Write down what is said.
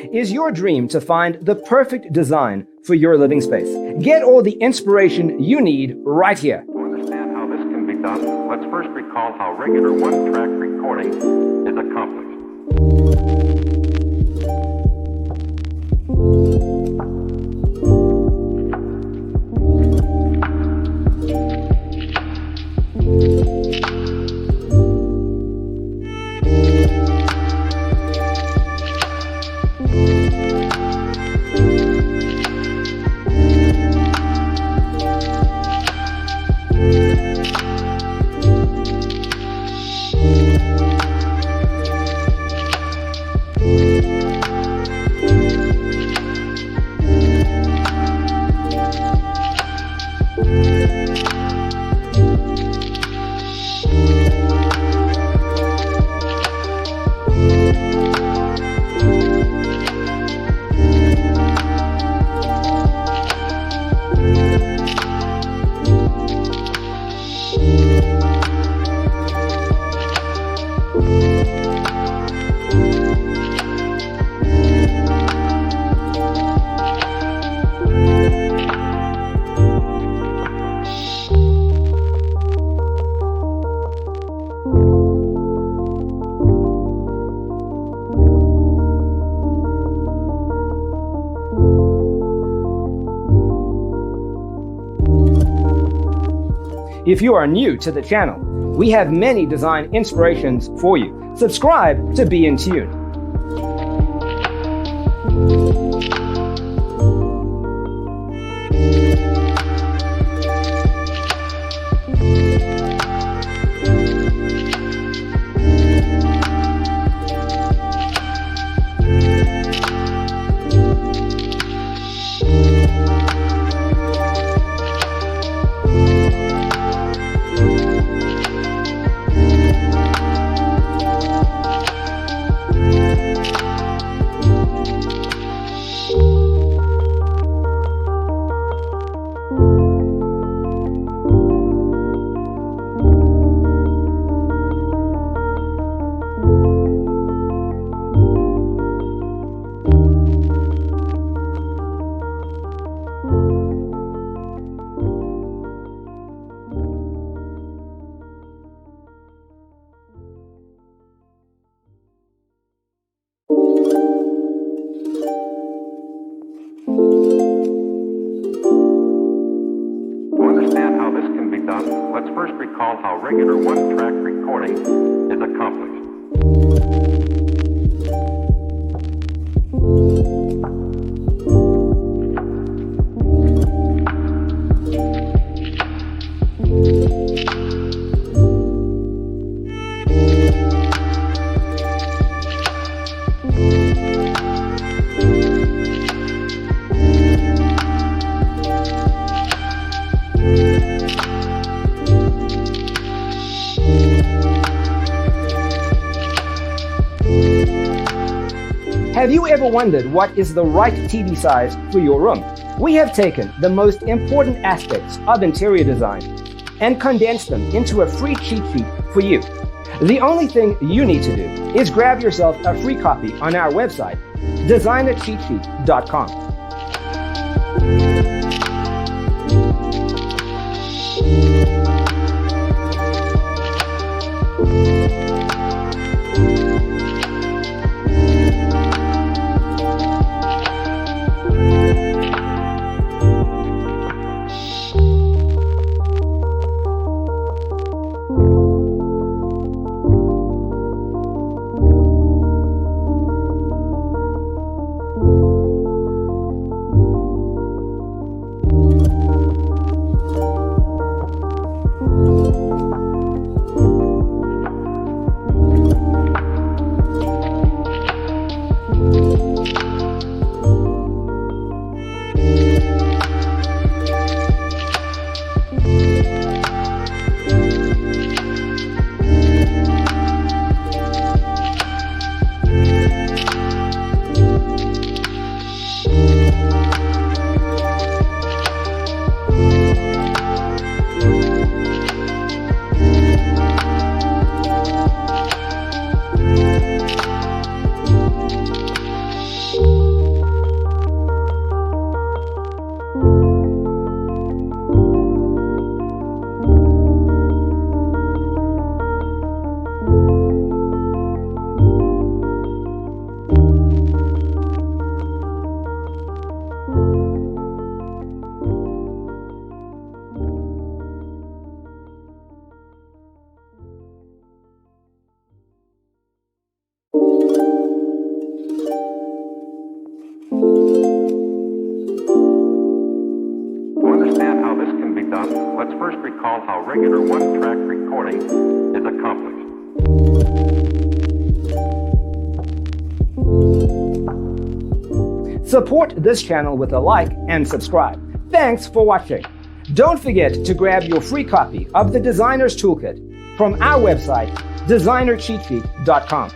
Is your dream to find the perfect design for your living space? Get all the inspiration you need right here. To understand how this can be done, let's first recall how regular one-track recording is accomplished. If you are new to the channel, we have many design inspirations for you. Subscribe to be in tune. Let's first recall how regular one-track recording is accomplished. Have you ever wondered what is the right TV size for your room? We have taken the most important aspects of interior design and condensed them into a free cheat sheet for you. The only thing you need to do is grab yourself a free copy on our website, designercheatsheet.com. understand how this can be done, let's first recall how regular one-track recording is accomplished. Support this channel with a like and subscribe. Thanks for watching. Don't forget to grab your free copy of the Designer's Toolkit from our website, designercheatsheet.com.